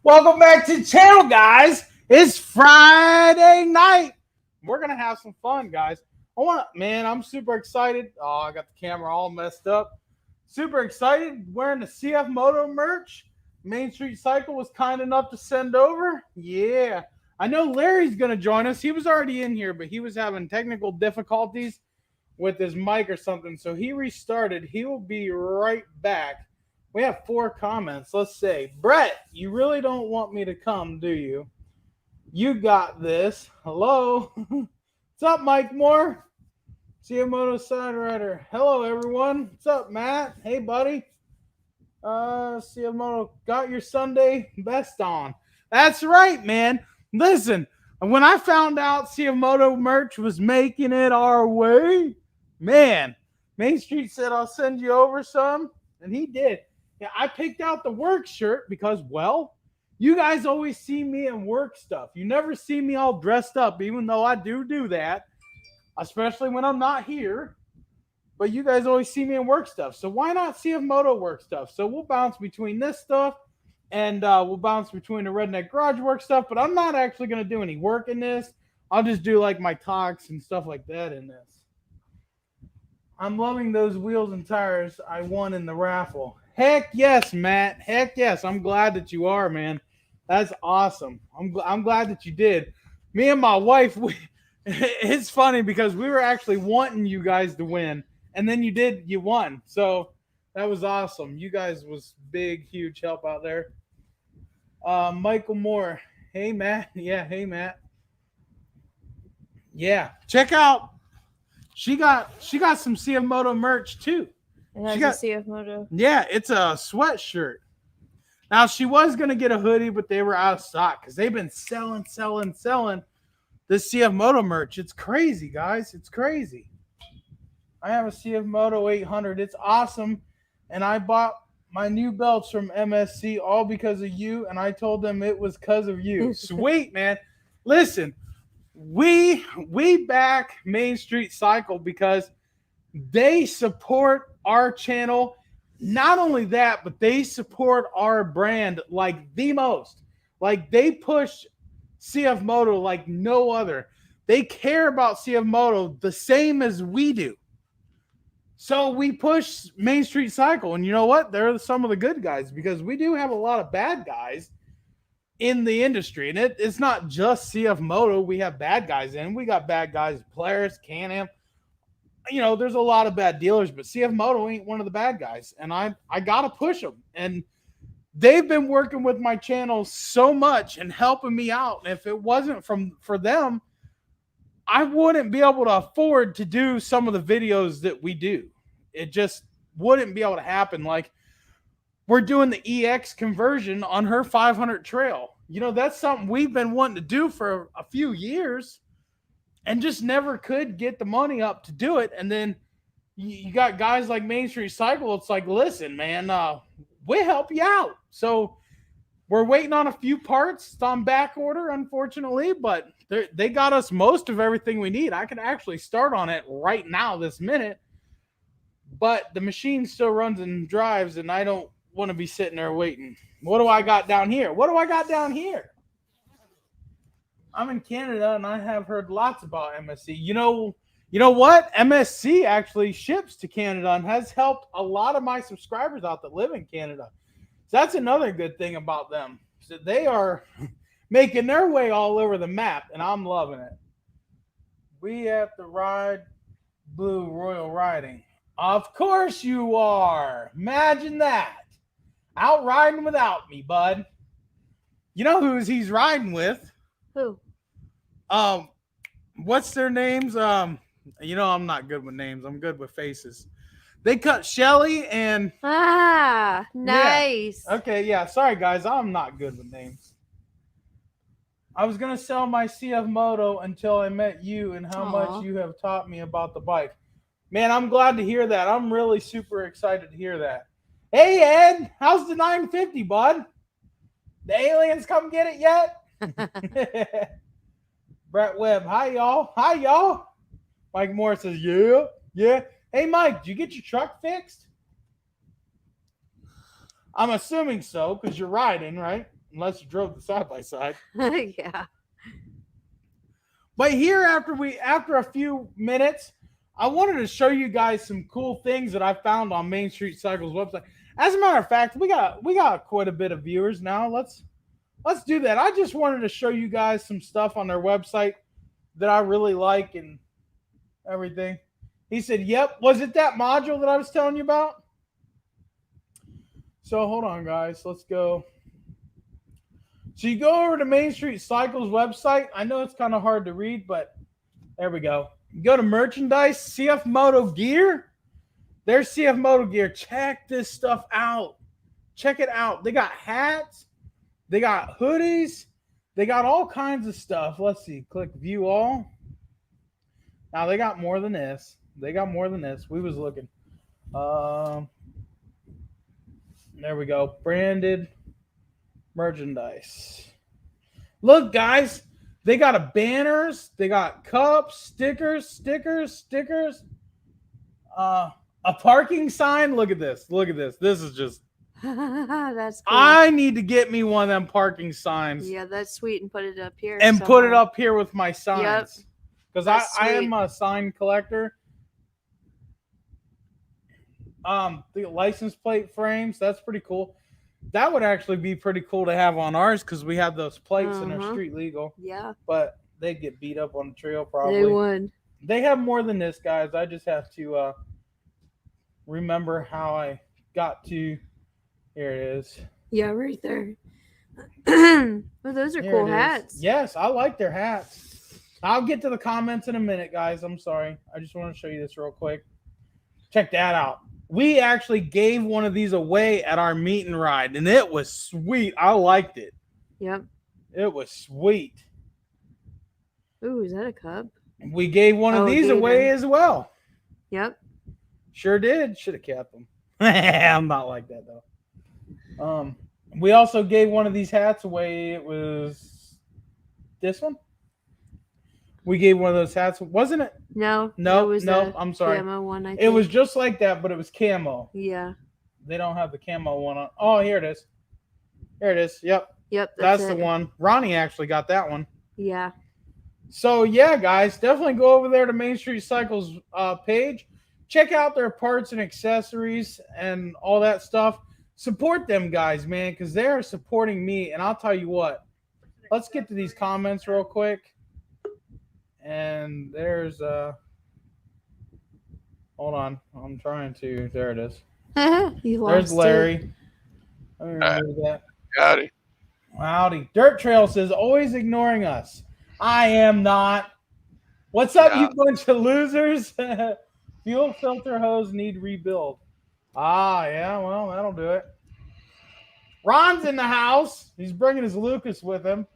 Welcome back to the channel, guys. It's Friday night. We're gonna have some fun, guys. I'm super excited. Oh, I got the camera all messed up. Super excited. Wearing the Cfmoto merch. Main Street Cycle was kind enough to send over. Yeah. I know Larry's gonna join us. He was already in here, but he was having technical difficulties with his mic or something. So he restarted. He will be right back. We have 4 comments. Let's say, Brett, you really don't want me to come, do you? You got this. Hello. What's up, Mike Moore? Cfmoto Side Rider. Hello, everyone. What's up, Matt? Hey, buddy. Cfmoto got your Sunday best on. That's right, man. Listen, when I found out Cfmoto merch was making it our way, man, Main Street said, I'll send you over some, and he did. Yeah, I picked out the work shirt because, well, you guys always see me in work stuff. You never see me all dressed up, even though I do that, especially when I'm not here. But you guys always see me in work stuff. So why not Cfmoto work stuff? So we'll bounce between this stuff and we'll bounce between the Redneck Garage work stuff. But I'm not actually going to do any work in this. I'll just do like my talks and stuff like that in this. I'm loving those wheels and tires I won in the raffle. Heck yes, Matt. Heck yes. I'm glad that you are, man. That's awesome. I'm glad that you did. Me and my wife, it's funny because we were actually wanting you guys to win, and then you won. So that was awesome. You guys was big, huge help out there. Michael Moore. Hey, Matt. Yeah, hey, Matt. Yeah, check out. She got some Cfmoto merch too. It has a Cfmoto. Yeah, it's a sweatshirt. Now she was gonna get a hoodie, but they were out of stock because they've been selling this Cfmoto merch. It's crazy, guys. It's crazy. I have a Cfmoto 800. It's awesome, and I bought my new belts from MSC all because of you, and I told them it was because of you. Sweet, man. Listen, we back Main Street Cycle because they support our channel. Not only that, but they support our brand like the most. Like they push Cfmoto like no other. They care about Cfmoto the same as we do. So we push Main Street Cycle, and you know what? They're some of the good guys because we do have a lot of bad guys in the industry, and it's not just Cfmoto. We have bad guys in. We got bad guys, Polaris, Can-Am. You know, there's a lot of bad dealers, but Cfmoto ain't one of the bad guys, and I gotta push them. And they've been working with my channel so much and helping me out. And if it wasn't for them, I wouldn't be able to afford to do some of the videos that we do. It just wouldn't be able to happen. Like we're doing the EX conversion on her 500 trail. You know, that's something we've been wanting to do for a few years and just never could get the money up to do it. And then you got guys like Main Street Cycle. It's like, listen, man, we'll help you out. So we're waiting on a few parts. It's on back order, unfortunately, but they got us most of everything we need. I can actually start on it right now, this minute, but the machine still runs and drives, and I don't want to be sitting there waiting. What do I got down here? What do I got down here? I'm in Canada, and I have heard lots about MSC. You know what? MSC actually ships to Canada and has helped a lot of my subscribers out that live in Canada. So that's another good thing about them. So they are making their way all over the map, and I'm loving it. We have to ride Blue Royal Riding. Of course you are. Imagine that. Out riding without me, bud. You know who he's riding with? Who? What's their names? You know, I'm not good with names. I'm good with faces. They cut Shelly and nice. Yeah. Okay, yeah. Sorry guys, I'm not good with names. I was gonna sell my Cfmoto until I met you and how much you have taught me about the bike. Man, I'm glad to hear that. I'm really super excited to hear that. Hey Ed, how's the 950, bud? The aliens come get it yet? Brett Webb, hi y'all. Hi y'all. Mike Moore says, yeah. Hey Mike, did you get your truck fixed? I'm assuming so, because you're riding, right? unless you drove the side by side. Yeah. But here, after a few minutes, I wanted to show you guys some cool things that I found on Main Street Cycles website. As a matter of fact, we got quite a bit of viewers now. Let's do that. I just wanted to show you guys some stuff on their website that I really like and everything. He said, "Yep, was it that module that I was telling you about?" So hold on, guys. Let's go. So you go over to Main Street Cycles website. I know it's kind of hard to read, but there we go. You go to merchandise, Cfmoto gear. There's Cfmoto gear. Check this stuff out. Check it out. They got hats. They got hoodies. They got all kinds of stuff. Let's see. Click view all. Now they got more than this. They got more than this. We was looking. There we go. Branded merchandise. Look, guys. They got banners. They got cups, stickers. A parking sign. Look at this. Look at this. This is just. That's cool. I need to get me one of them parking signs. Yeah, that's sweet, and put it up here. And somewhere. put it up here with my signs. Because I am a sign collector. The license plate frames, that's pretty cool. That would actually be pretty cool to have on ours because we have those plates and they're street legal. Yeah. But they'd get beat up on the trail probably. They would. They have more than this, guys. I just have to remember how I got to. Here it is. Yeah, right there. Well, those are Here cool it is. hats. Yes, I like their hats. I'll get to the comments in a minute, guys. I'm sorry. I just want to show you this real quick. Check that out. We actually gave one of these away at our meet and ride, and it was sweet. I liked it. Yep. It was sweet. Ooh, is that a cup? We gave one of these away as well. Yep. Sure did. Should have kept them. I'm not like that, though. We also gave one of these hats away. It was this one. We gave one of those hats, wasn't it? No. No, it was I'm sorry. Camo one, I think. It was just like that, but it was camo. Yeah. They don't have the camo one on. Oh, here it is. Here it is. Yep. Yep. That's the one. Ronnie actually got that one. Yeah. So, yeah, guys, definitely go over there to Main Street Cycles page. Check out their parts and accessories and all that stuff. Support them guys, man, because they're supporting me. And I'll tell you what. Let's get to these comments real quick. And there's hold on. I'm trying to. There it is. There's Larry. Let me remove that. Howdy. Howdy. Dirt Trail says, always ignoring us. I am not. What's up, you bunch of losers? Fuel filter hose need rebuild. Ah, yeah, well, that'll do it. Ron's in the house. He's bringing his Lucas with him.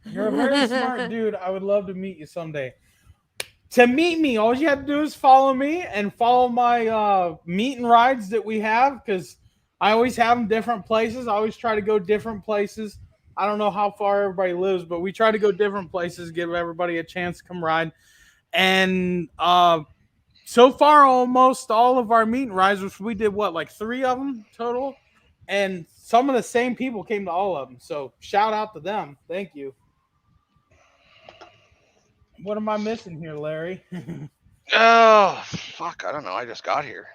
You're a very smart dude. I would love to meet you someday. To meet me, all you have to do is follow me and follow my meet and rides that we have, because I always have them different places. I always try to go different places. I don't know how far everybody lives, but we try to go different places, give everybody a chance to come ride. And so far, almost all of our meet and rides, which we did, like 3 of them total? And some of the same people came to all of them. So shout out to them. Thank you. What am I missing here, Larry? Oh, fuck. I don't know. I just got here.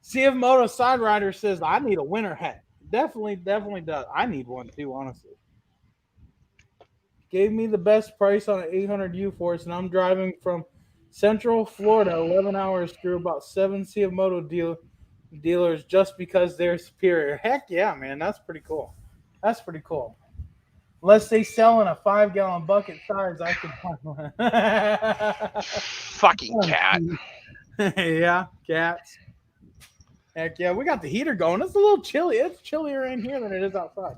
Cfmoto Side Rider says, I need a winter hat. Definitely does. I need one too, honestly. Gave me the best price on an 800 U-Force, and I'm driving from Central Florida, 11 hours through about 7 Cfmoto dealers just because they're superior. Heck yeah, man. That's pretty cool. That's pretty cool. Unless they sell in a 5-gallon bucket size, I could find one. Fucking cat. Yeah, cats. Heck yeah, we got the heater going. It's a little chilly. It's chillier in here than it is outside.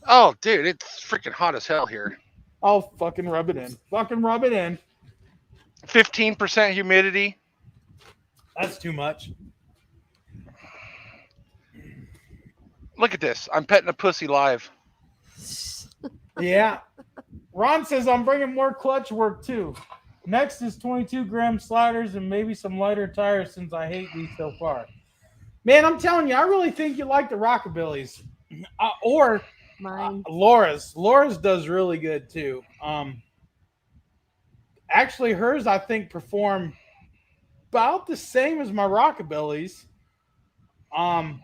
Oh, dude, it's freaking hot as hell here. I'll fucking rub it in. 15% humidity. That's too much. Look at this. I'm petting a pussy live. Yeah. Ron says I'm bringing more clutch work too. Next is 22-gram sliders and maybe some lighter tires since I hate these so far. Man, I'm telling you, I really think you like the Rockabillys. Or Mine. Laura's does really good too. Actually, hers I think perform about the same as my Rockabilly's. Um,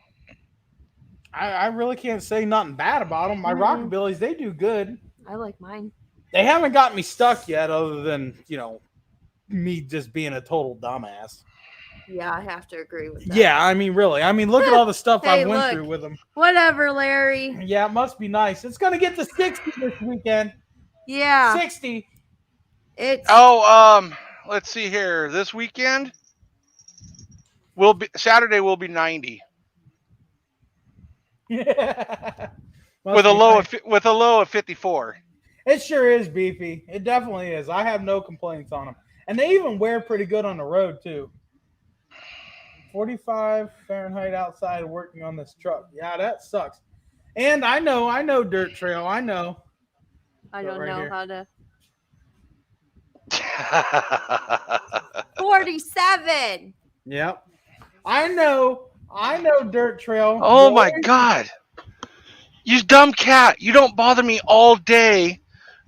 I really can't say nothing bad about them. My Mm-mm. Rockabilly's, they do good. I like mine. They haven't got me stuck yet, other than me just being a total dumbass. Yeah, I have to agree with that. Yeah, I mean, really. I mean, look at all the stuff I Hey, went look. through with them. Whatever, Larry. Yeah, it must be nice. It's gonna get to 60 this weekend. Yeah. 60. It's Let's see here. This weekend will be Saturday. Will be 90 Must be nice. with a low of 54. It sure is beefy. It definitely is. I have no complaints on them, and they even wear pretty good on the road too. 45 Fahrenheit outside working on this truck. Yeah, that sucks. And I know dirt trail. I know. I don't right know here. how to 47. Yep. I know dirt trail. Oh my God! You dumb cat! You don't bother me all day.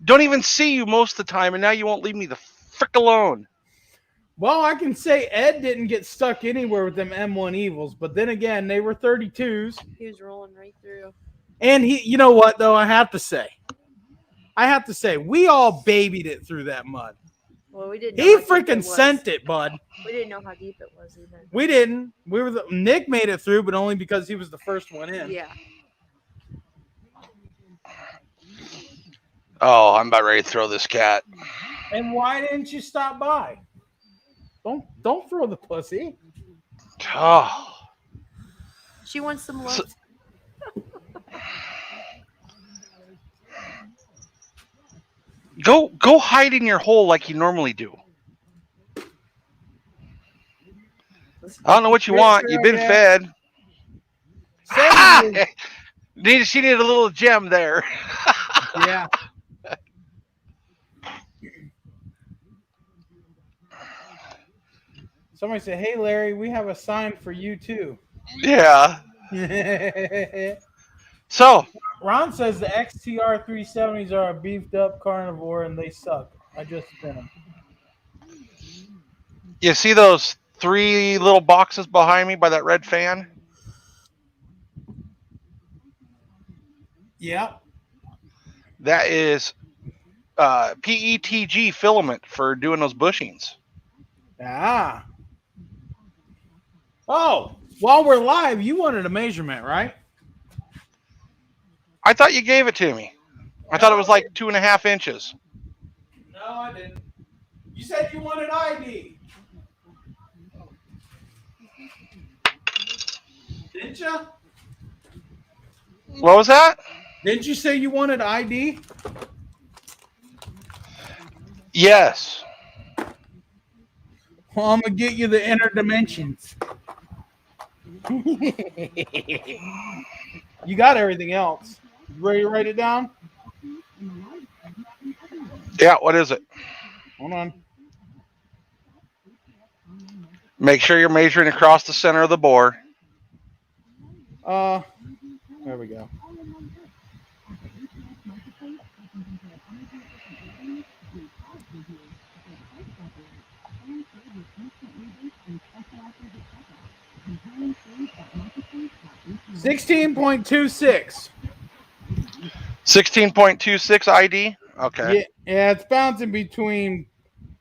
Don't even see you most of the time, and now you won't leave me the frick alone. Well, I can say Ed didn't get stuck anywhere with them M1 Evils, but then again, they were 32s. He was rolling right through. And you know what though? I have to say, we all babied it through that mud. Well, we didn't know He how deep it freaking was. sent it, bud. We didn't know how deep it was either. We didn't. Nick made it through, but only because he was the first one in. Yeah. Oh, I'm about ready to throw this cat. And why didn't you stop by? Don't throw the pussy. Oh. She wants some love. Go hide in your hole like you normally do. I don't know what you want. You've been fed. She needed a little gem there. Yeah. Somebody said, "Hey Larry, we have a sign for you too." Yeah. So Ron says the XTR 370s are a beefed up carnivore and they suck. I just spin them. you see those 3 little boxes behind me by that red fan? Yep. That is PETG filament for doing those bushings. Ah. Oh, while we're live, you wanted a measurement, right? I thought you gave it to me. I thought it was like 2.5 inches. No, I didn't. You said you wanted ID. Didn't you? What was that? Didn't you say you wanted ID? Yes. Well, I'm going to get you the inner dimensions. You got everything else. You ready to write it down? Yeah, what is it? Hold on. Make sure you're measuring across the center of the bore. There we go. $16.26. 16.26 ID? Okay. Yeah, it's bouncing between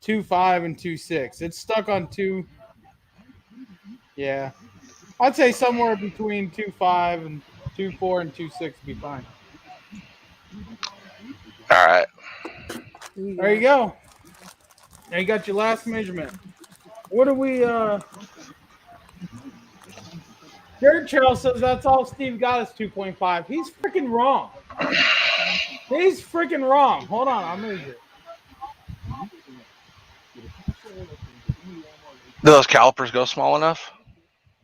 2.5 and 2.6. It's stuck on 2. Yeah. I'd say somewhere between 2.5 and 2.4 and 2.6 would be fine. All right. There you go. Now you got your last measurement. What do we Dirt Trail says that's all Steve got is 2.5. He's freaking wrong. He's freaking wrong. Hold on, I'll measure it. Do those calipers go small enough?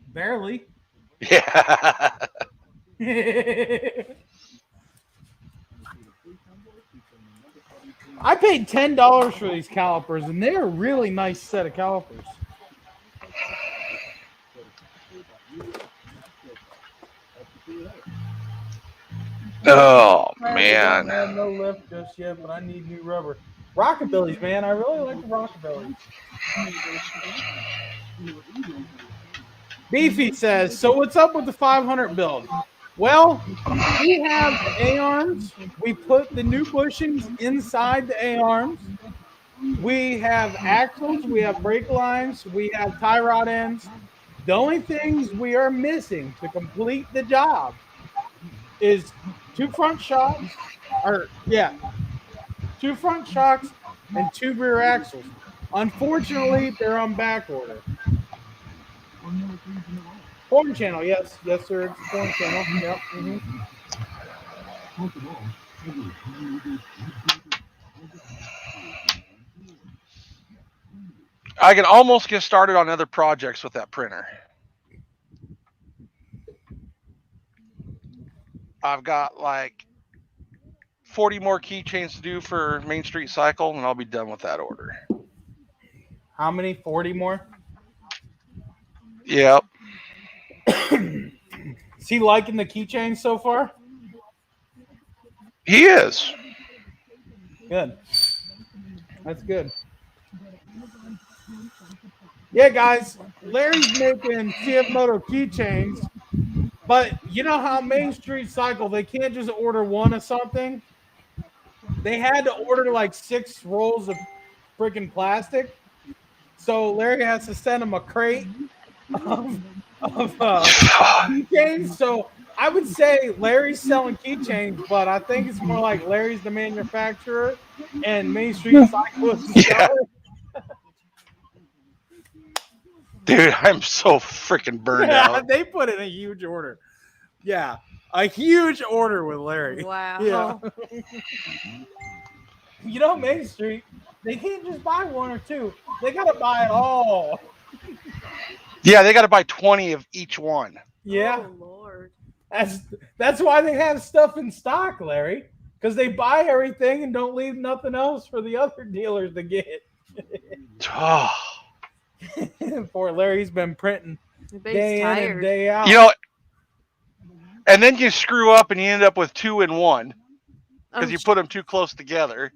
Barely. Yeah. I paid $10 for these calipers, and they're a really nice set of calipers. Oh They don't man. have no lift just yet, but I need new rubber. Rockabilly's, man. I really like the Rockabilly's. Beefy says, so what's up with the 500 build? Well, we have A-arms. We put the new bushings inside the A-arms. We have axles. We have brake lines. We have tie rod ends. The only things we are missing to complete the job is two front shocks, two front shocks and two rear axles. Unfortunately, they're on back order. Porn channel, yes, sir. It's a porn channel. Yep. Mm-hmm. I can almost get started on other projects with that printer. I've got like 40 more keychains to do for Main Street Cycle, and I'll be done with that order. How many? 40 more? Yep. Is he liking the keychains so far? He is. Good. That's good. Yeah, guys, Larry's making Cfmoto keychains, but you know how Main Street Cycle, they can't just order one of something. They had to order like 6 rolls of freaking plastic. So Larry has to send him a crate of keychains. So I would say Larry's selling keychains, but I think it's more like Larry's the manufacturer and Main Street Cycle is the Yeah. seller. Dude, I'm so freaking burned out. They put in a huge order. Yeah, a huge order with Larry. Wow. Yeah. You know, Main Street, they can't just buy one or two. They got to buy it all. Yeah, they got to buy 20 of each one. Yeah. Oh, Lord. That's why they have stuff in stock, Larry, because they buy everything and don't leave nothing else for the other dealers to get. Oh. Poor Larry's been printing Everybody's day in and tired. day out. You know, and then you screw up and you end up with 2 in 1 because Oh, you put them too close together.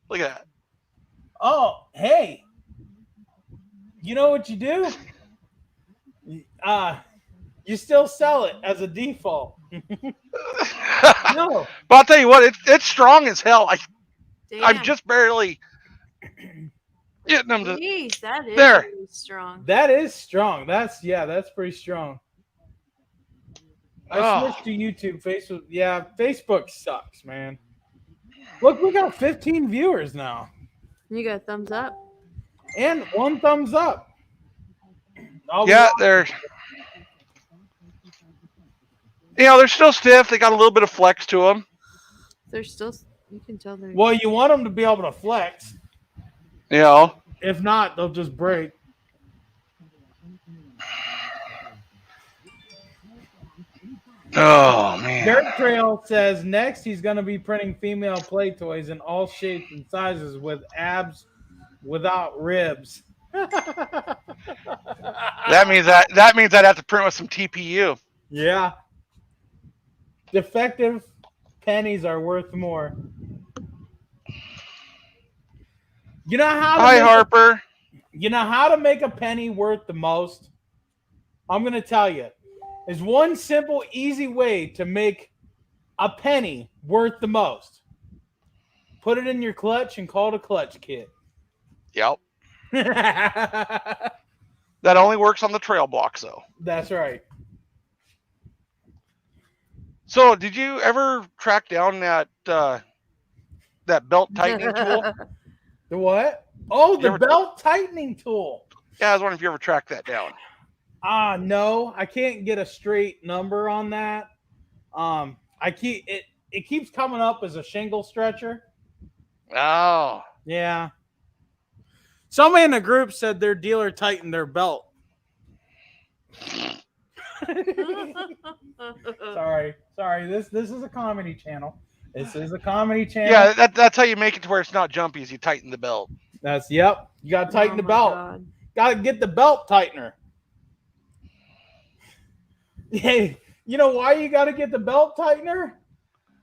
Look at that. Oh, hey. You know what you do? You still sell it as a default. No. But I'll tell you what, it's strong as hell. I'm damn. just barely getting them to. Jeez, that is There. really strong. That is strong. That's pretty strong. I Oh. switched to YouTube, Facebook. Yeah, Facebook sucks, man. Look, we got 15 viewers now. You got a thumbs up? And 1 thumbs up. Yeah, they're still stiff. They got a little bit of flex to them. They're still, you can tell they're. Well, you want them to be able to flex. You know. If not, they'll just break. Oh man. Dirt Trail says next he's going to be printing female play toys in all shapes and sizes with abs without ribs. That means I'd have to print with some TPU. Yeah. Defective pennies are worth more. You know how to Hi, Harper. You know how to make a penny worth the most? I'm going to tell you. There's one simple, easy way to make a penny worth the most. Put it in your clutch and call it a clutch kit. Yep. That only works on the trail blocks, though. That's right. So, did you ever track down that belt tightening tool? The what? Oh, the ever- belt tightening tool. Yeah, I was wondering if you ever tracked that down. No, I can't get a straight number on that. It keeps coming up as a shingle stretcher. Oh. Yeah. Somebody in the group said their dealer tightened their belt. Sorry. This is a comedy channel. This is a comedy channel. Yeah, that's how you make it to where it's not jumpy, is you tighten the belt. Yep. You gotta tighten the belt. God. Gotta get the belt tightener. Hey, You know why you got to get the belt tightener?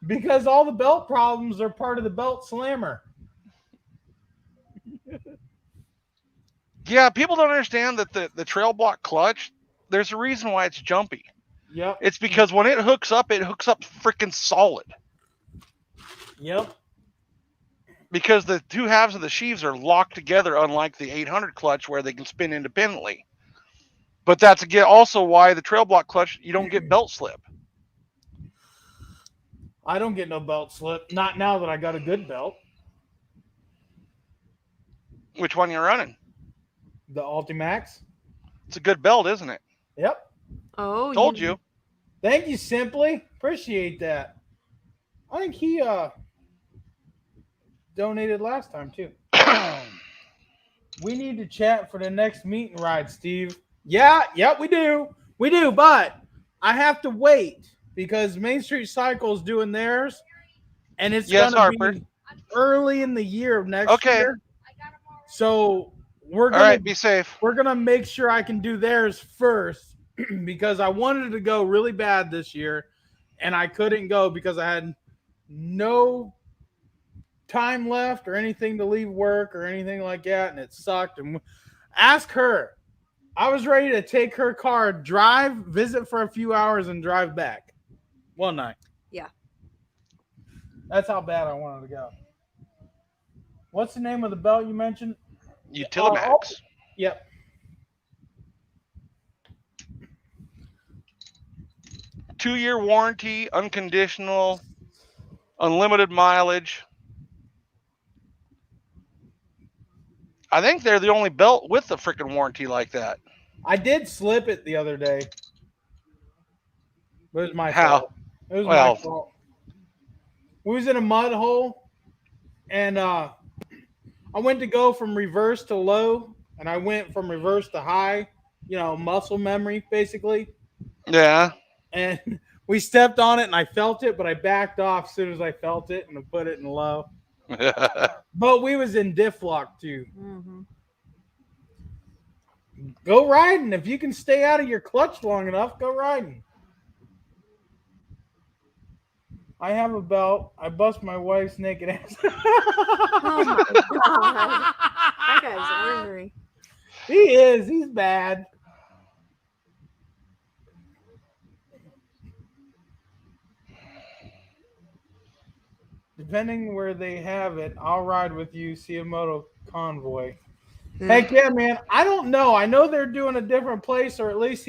Because all the belt problems are part of the belt slammer. Yeah, people don't understand that the trail block clutch, there's a reason why it's jumpy. Yep. It's because when it hooks up freaking solid. Yep. Because the two halves of the sheaves are locked together, unlike the 800 clutch where they can spin independently. But that's again also why the trail block clutch, you don't get belt slip. I don't get no belt slip. Not now that I got a good belt. Which one you're running? The Ultimax. It's a good belt, isn't it? Yep. Oh, Told you. Thank you, Simply. Appreciate that. I think he donated last time too. We need to chat for the next meet and ride, Steve. Yeah, we do. We do, but I have to wait because Main Street Cycle is doing theirs, and it's Yes, gonna Harper. be early in the year of next Okay. year. So All right, be safe. we're gonna make sure I can do theirs first because I wanted to go really bad this year, and I couldn't go because I had no time left or anything to leave work or anything like that, and it sucked. And ask her. I was ready to take her car, drive, visit for a few hours, and drive back one night. Yeah. That's how bad I wanted to go. What's the name of the belt you mentioned? Utilimax. Yep. 2-year warranty, unconditional, unlimited mileage. I think they're the only belt with the freaking warranty like that. I did slip it the other day. But it was my How? fault. It was Well- my fault. We was in a mud hole, and I went to go from reverse to low, and I went from reverse to high, muscle memory, basically. Yeah. And we stepped on it, and I felt it, but I backed off as soon as I felt it, and I put it in low. But we was in diff lock, too. Mm-hmm. Go riding. If you can stay out of your clutch long enough, go riding. I have a belt. I bust my wife's naked ass. Oh my god. That guy's ornery. He is. He's bad. Depending where they have it, I'll ride with you, Cfmoto Convoy. Heck yeah, man. I don't know. I know they're doing a different place, or at least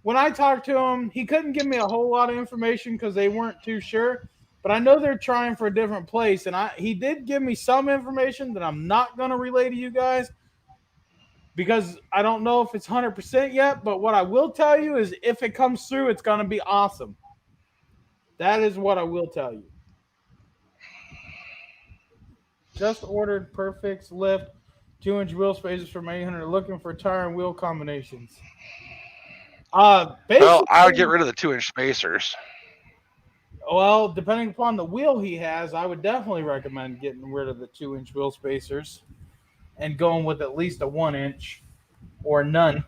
when I talked to him, he couldn't give me a whole lot of information because they weren't too sure. But I know they're trying for a different place, and he did give me some information that I'm not going to relay to you guys because I don't know if it's 100% yet. But what I will tell you is if it comes through, it's going to be awesome. That is what I will tell you. Just ordered Perfect's lift, 2-inch wheel spacers from 800. Looking for tire and wheel combinations. Well, I would get rid of the 2-inch spacers. Well, depending upon the wheel he has, I would definitely recommend getting rid of the 2-inch wheel spacers and going with at least a 1-inch or none.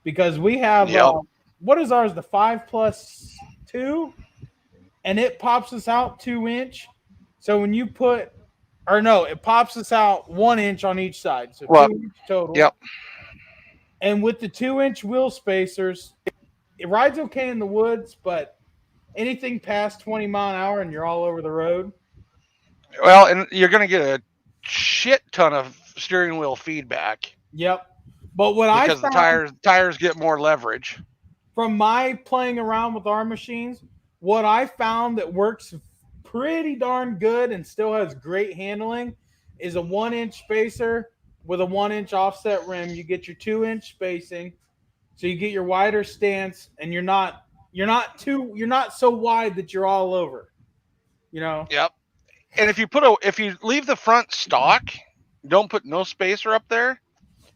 Because we have, what is ours, the 5+2? And it pops us out 2-inch. So when you it pops us out 1-inch on each side. So 2-inch total. Yep. And with the 2-inch wheel spacers, it rides okay in the woods, but anything past 20 mile an hour and you're all over the road. Well, and you're going to get a shit ton of steering wheel feedback. Yep. But what because the tires get more leverage. From my playing around with our machines, what I found that works pretty darn good and still has great handling is a 1-inch spacer with a 1-inch offset rim. You get your 2-inch spacing, so you get your wider stance, and you're not so wide that you're all over. Yep. And if you leave the front stock, don't put no spacer up there,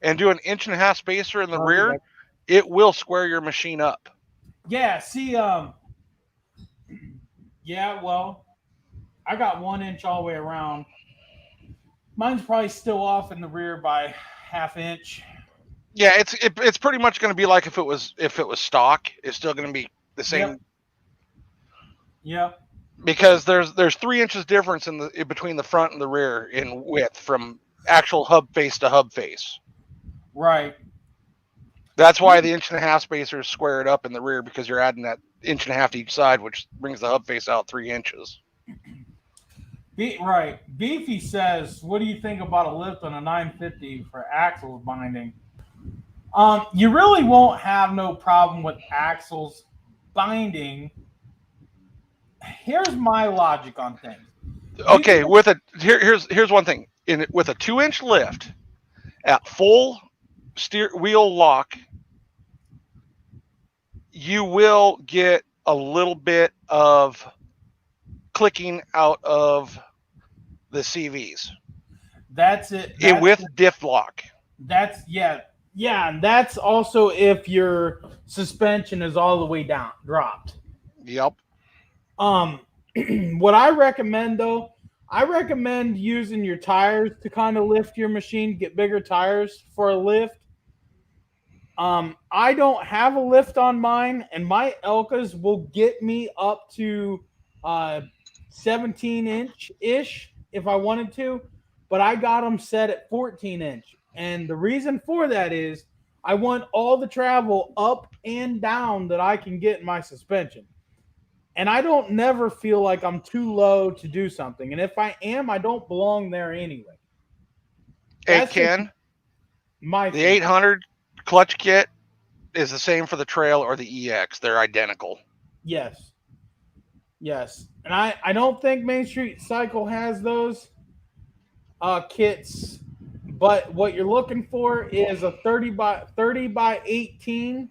and do an 1.5-inch spacer in the rear, it will square your machine up. Yeah. See. Yeah. Well, I got 1-inch all the way around. Mine's probably still off in the rear by 1/2 inch. Yeah, it's pretty much going to be like if it was stock. It's still going to be the same. Yep. Because there's 3 inches difference in between the front and the rear in width from actual hub face to hub face. Right. That's why the 1.5 inch spacers square it up in the rear, because you're adding that 1.5 inches to each side, which brings the hub face out 3 inches. Right. Beefy says, what do you think about a lift on a 950 for axles binding? You really won't have no problem with axles binding. Here's my logic on things. Okay, here's one thing. With a 2-inch lift at full steer wheel lock, you will get a little bit of clicking out of the CVs. That's it. With diff lock. That's and that's also if your suspension is all the way down dropped. Yep. What I recommend though, I recommend using your tires to kind of lift your machine, get bigger tires for a lift. I don't have a lift on mine, and my Elkas will get me up to 17-inch-ish if I wanted to, but I got them set at 14-inch. And the reason for that is I want all the travel up and down that I can get in my suspension. And I don't never feel like I'm too low to do something. And if I am, I don't belong there anyway. Hey, Ken, the 800 clutch kit is the same for the Trail or the EX. They're identical. Yes. And I don't think Main Street Cycle has those kits, but what you're looking for is a 30 by 18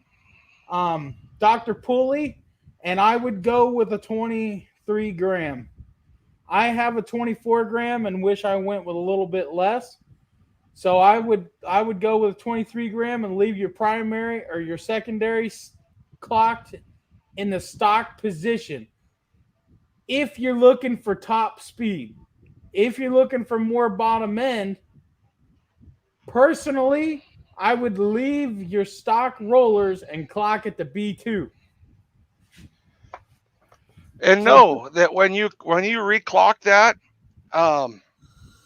Dr. Pulley, and I would go with a 23 gram. I have a 24 gram and wish I went with a little bit less. So I would go with a 23 gram and leave your primary or your secondary clocked in the stock position. If you're looking for top speed, if you're looking for more bottom end, personally, I would leave your stock rollers and clock at the B2. And know that when you reclock that,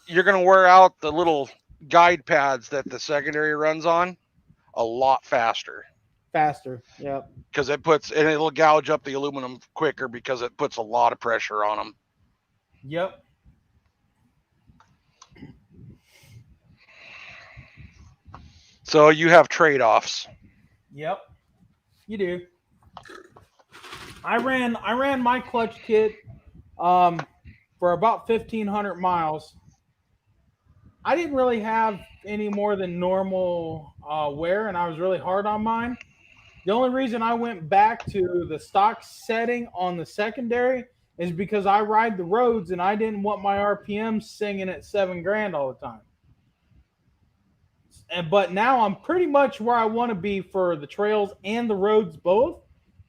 you're going to wear out the little guide pads that the secondary runs on a lot faster. Yep. Because it'll gouge up the aluminum quicker because it puts a lot of pressure on them. Yep. So you have trade-offs. Yep. You do. I ran my clutch kit for about 1,500 miles. I didn't really have any more than normal wear, and I was really hard on mine. The only reason I went back to the stock setting on the secondary is because I ride the roads, and I didn't want my RPM singing at $7,000 all the time. But now I'm pretty much where I want to be for the trails and the roads both.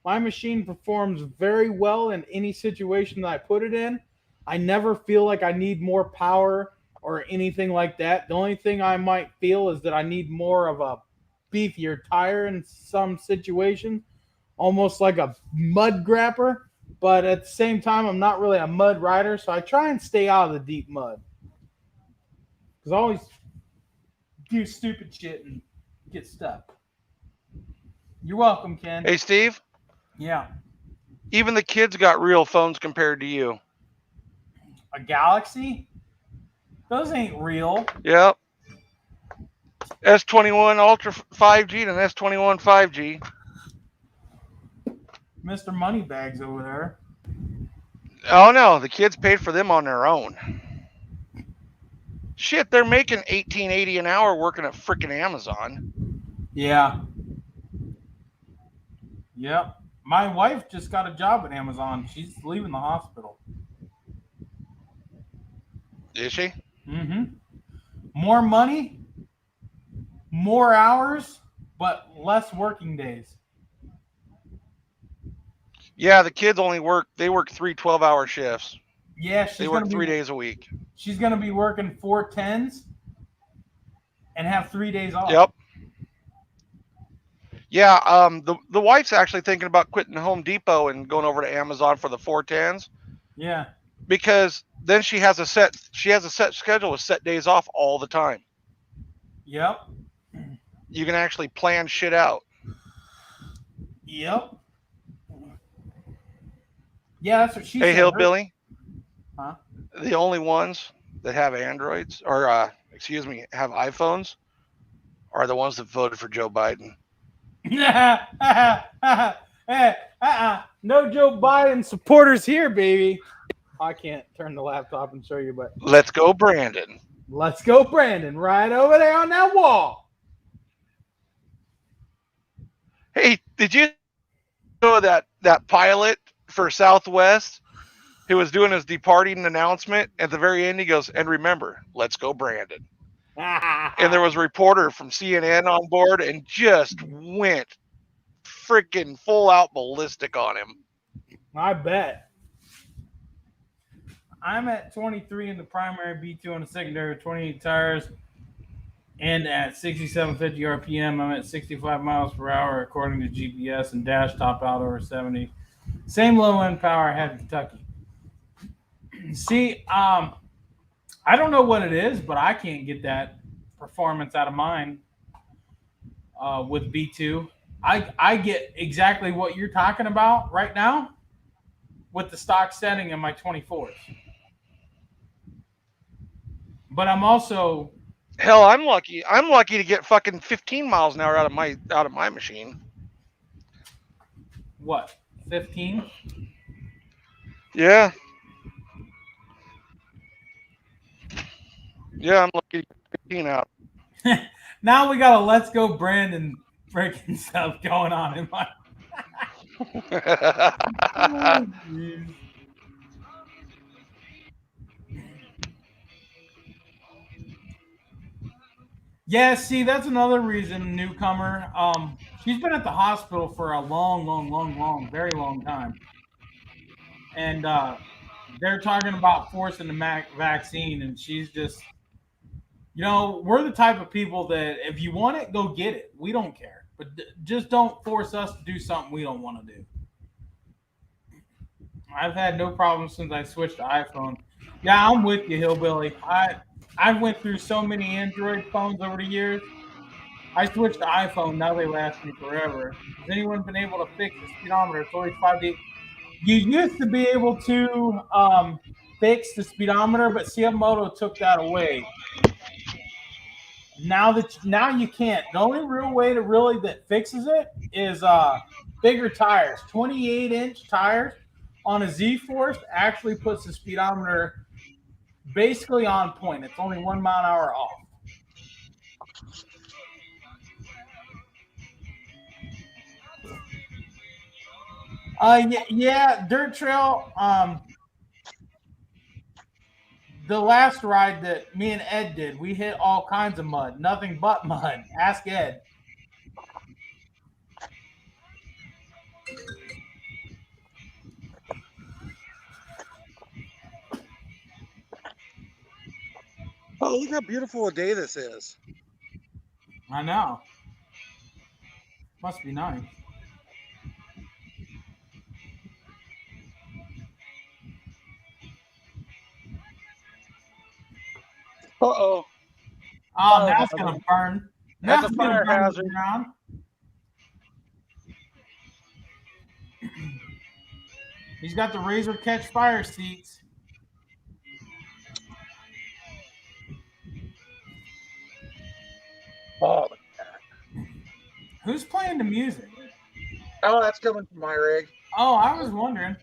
My machine performs very well in any situation that I put it in. I never feel like I need more power or anything like that. The only thing I might feel is that I need more of a beefier tire in some situations, almost like a mud grapper. But at the same time, I'm not really a mud rider, so I try and stay out of the deep mud. Because I always do stupid shit and get stuck. You're welcome, Ken. Hey, Steve? Yeah. Even the kids got real phones compared to you. A Galaxy? Those ain't real. Yep. S21 Ultra 5G and S21 5G. Mr. Moneybags over there. Oh, no. The kids paid for them on their own. Shit, they're making $18.80 an hour working at freaking Amazon. Yeah. Yep. My wife just got a job at Amazon. She's leaving the hospital. Is she? Mm-hmm. More money, more hours, but less working days. Yeah, the kids work 3 12-hour shifts. Yeah, they work 3 days a week. She's going to be working 4 10s and have 3 days off. Yep. Yeah, the wife's actually thinking about quitting Home Depot and going over to Amazon for the 410s Yeah. because then she has a set schedule with set days off all the time. Yep. You can actually plan shit out. Yep. Yeah, that's what she Hey, said. Hillbilly, Huh? the only ones that have Androids or excuse me, have iPhones are the ones that voted for Joe Biden. Hey, no Joe Biden supporters here, baby. I can't turn the laptop and show you, but Let's go, Brandon. let's go, Brandon, right over there on that wall. Hey, did you know that pilot for Southwest who was doing his departing announcement at the very end? He goes, "And remember, let's go, Brandon." And there was a reporter from CNN on board and just went freaking full out ballistic on him. I bet. I'm at 23 in the primary, B2 on the secondary, 28 tires, and at 6750 RPM, I'm at 65 miles per hour according to GPS, and dash top out over 70. Same low end power I had in Kentucky. See, I don't know what it is, but I can't get that performance out of mine with B2. I get exactly what you're talking about right now with the stock setting in my 24s. But I'm also Hell, I'm lucky. I'm lucky to get fucking 15 miles an hour out of my machine. what, 15? Yeah, yeah, I'm lucky to get 15 out. Now we got a let's go Brandon freaking stuff going on in my. Oh, geez. Yeah, see, that's another reason, newcomer. She's been at the hospital for a long, very long time, and they're talking about forcing the vaccine, and she's just, we're the type of people that if you want it, go get it. We don't care, but just don't force us to do something we don't want to do. I've had no problem since I switched to iPhone. Yeah, I'm with you, hillbilly. I went through so many Android phones over the years. I switched to iPhone. Now they last me forever. Has anyone been able to fix the speedometer? It's always 5 to 8. You used to be able to fix the speedometer, but Cfmoto took that away. Now you can't. The only real way to really that fixes it is bigger tires. 28-inch tires on a Z Force actually puts the speedometer basically on point. It's only 1 mile an hour off. Yeah, dirt trail. The last ride that me and Ed did, we hit all kinds of mud, nothing but mud. Ask Ed. Oh, look how beautiful a day this is. I know. Must be nice. Uh-oh. Oh, Fire now it's gonna hazard. burn. Now That's a it's gonna fire burn hazard. the ground. He's got the razor catch fire seats. Oh, Who's playing the music? that's coming from my rig. Oh, I was wondering.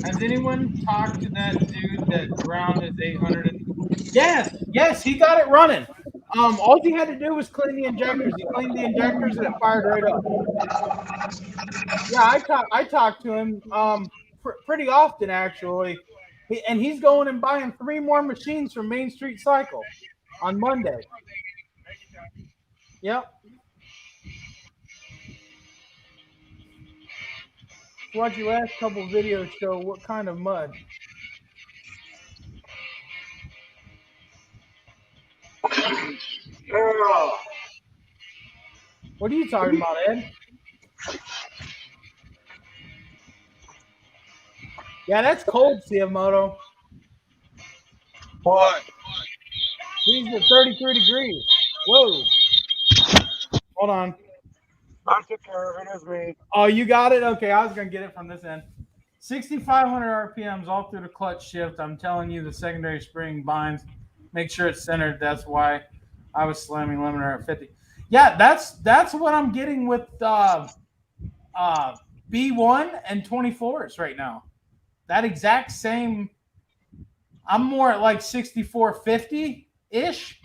Has anyone talked to that dude that drowned his 800? Yes, he got it running. All he had to do was clean the injectors. He cleaned the injectors and it fired right up. Yeah, I talked to him pretty often actually, and he's going and buying 3 more machines from Main Street Cycle on Monday. Yep. Watch your last couple videos show what kind of mud. What are you talking about, Ed? Yeah, that's cold, Cfmoto. What? He's at 33 degrees. Whoa. Hold on. I took care of it. It was me. Oh, you got it? Okay, I was going to get it from this end. 6,500 RPMs all through the clutch shift. I'm telling you, the secondary spring binds. Make sure it's centered. That's why I was slamming limiter at 50. Yeah, that's what I'm getting with B1 and 24s right now. That exact same. I'm more at like 6450-ish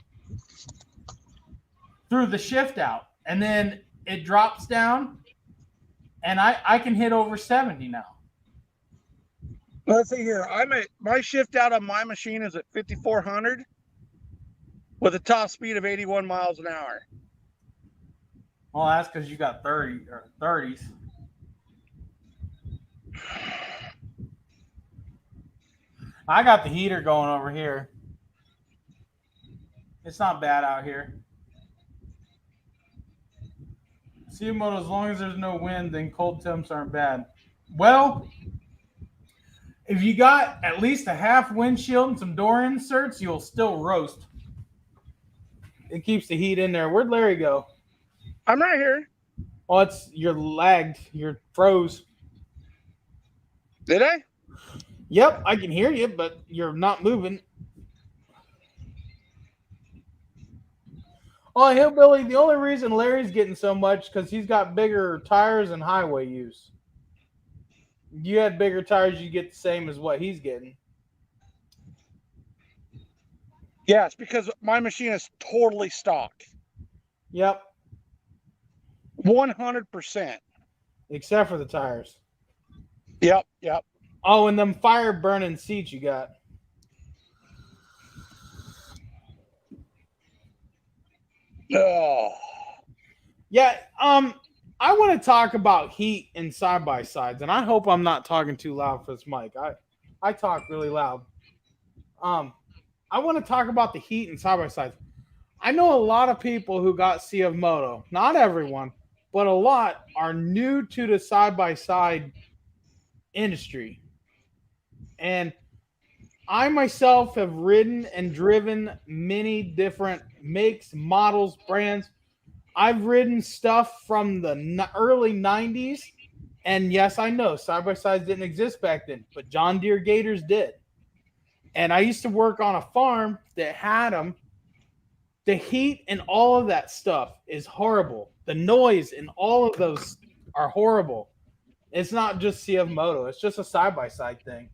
through the shift out. And then it drops down, and I can hit over 70 now. Let's see here. I'm at my shift out on my machine is at 5,400 with a top speed of 81 miles an hour. Well, that's because you got 30s. I got the heater going over here. It's not bad out here. Cfmoto, as long as there's no wind, then cold temps aren't bad. Well, if you got at least a half windshield and some door inserts, you'll still roast. It keeps the heat in there. Where'd Larry go? I'm right here. Oh, you're lagged. You're froze. Did I? Yep, I can hear you, but you're not moving. Oh, Hillbilly, the only reason Larry's getting so much because he's got bigger tires and highway use. You had bigger tires, you get the same as what he's getting. Yes, because my machine is totally stock. Yep. 100%. Except for the tires. Yep. Oh, and them fire burning seats you got. Oh. Yeah, I want to talk about heat and side-by-sides, and I hope I'm not talking too loud for this mic. I talk really loud. I want to talk about the heat and side-by-sides. I know a lot of people who got Cfmoto. Not everyone, but a lot are new to the side-by-side industry. And I myself have ridden and driven many different makes, models, brands. I've ridden stuff from the early 90s. And yes, I know side-by-sides didn't exist back then, but John Deere Gators did. And I used to work on a farm that had them. The heat and all of that stuff is horrible. The noise and all of those are horrible. It's not just Cfmoto. It's just a side-by-side thing.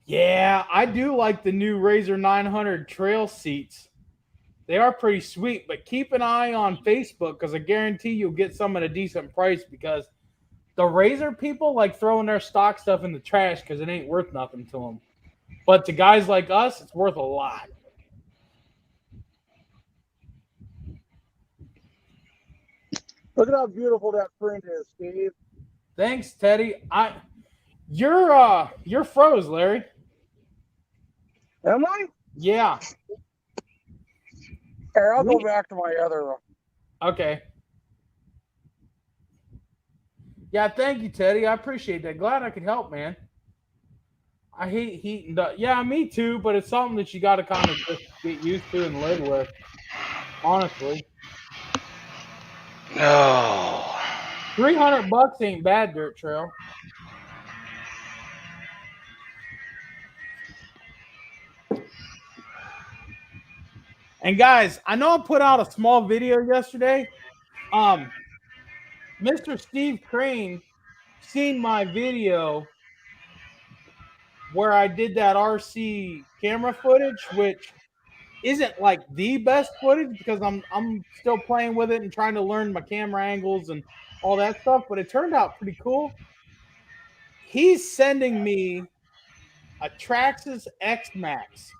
Yeah, I do like the new Razor 900 trail seats. They are pretty sweet, but keep an eye on Facebook because I guarantee you'll get some at a decent price because the Razor people like throwing their stock stuff in the trash because it ain't worth nothing to them. But to guys like us, it's worth a lot. Look at how beautiful that print is, Steve. Thanks, Teddy. You're froze, Larry. Am I? Yeah. Here, I'll go back to my other one. Okay. Yeah, thank you, Teddy. I appreciate that. Glad I could help, man. I hate heat and dust. Yeah, me too, but it's something that you got to kind of just get used to and live with. Honestly. No. $300 ain't bad, Dirt Trail. And guys, I know I put out a small video yesterday. Mr. Steve Crane seen my video where I did that RC camera footage, which isn't like the best footage because I'm still playing with it and trying to learn my camera angles and all that stuff, but it turned out pretty cool. He's sending me a Traxxas X Max.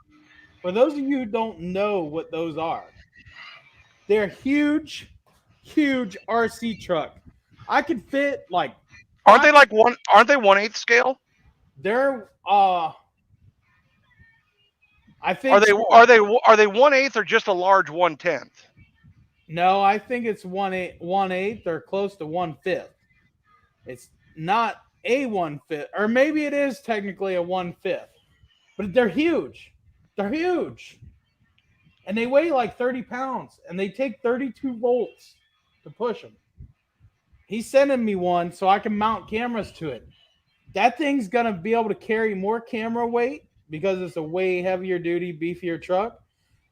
For those of you who don't know what those are, they're huge RC truck. I could fit like. Aren't they 1/8 scale? They're I think Are they so. are they 1/8 or just a large 1/10? No, I think it's 1/8 or close to 1/5. It's not a 1/5, or maybe it is technically a 1/5, but they're huge. They're huge, and they weigh like 30 pounds, and they take 32 volts to push them. He's sending me one so I can mount cameras to it. That thing's gonna be able to carry more camera weight because it's a way heavier duty, beefier truck.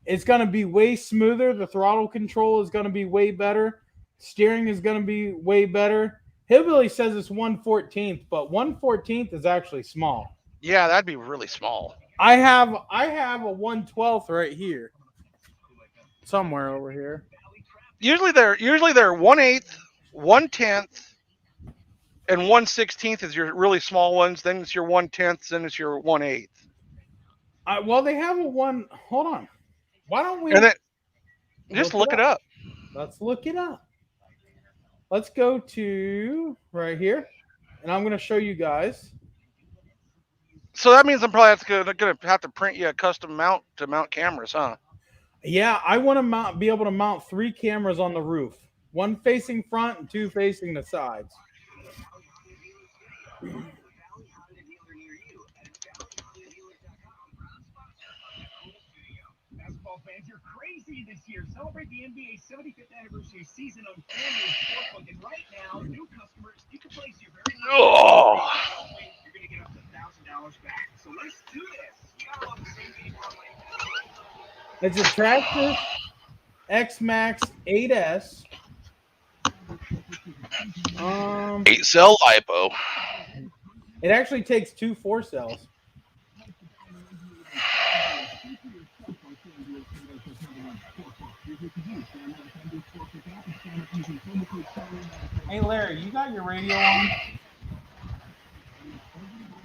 It's going to be way smoother. The throttle control is going to be way better. Steering is going to be way better. Hillbilly says it's 1/14th, but 1/14th is actually small. Yeah, that'd be really small. I have a 1/12th right here. Somewhere over here. Usually they're 1/8, 1/10, and 1/16 is your really small ones. Then it's your 1/10, then it's your 1/8. Well, they have a one. Hold on. Why don't we? And then just look it up. Let's look it up. Let's go to right here, and I'm going to show you guys. So that means I'm probably gonna have to print you a custom mount to mount cameras, huh? Yeah, I want to be able to mount 3 cameras on the roof, 1 facing front and 2 facing the sides. Basketball fans, you're crazy this year. Celebrate the NBA 75th anniversary season on Family Sportsbook, and right now, new customers, you can place your very Oh. You're going to get up to $1,000 back. So let's do this. You gotta love the same game parlay. It's a Tractor X-Max 8S. 8-cell lipo. It actually takes 2 4-cells. Hey Larry, you got your radio on?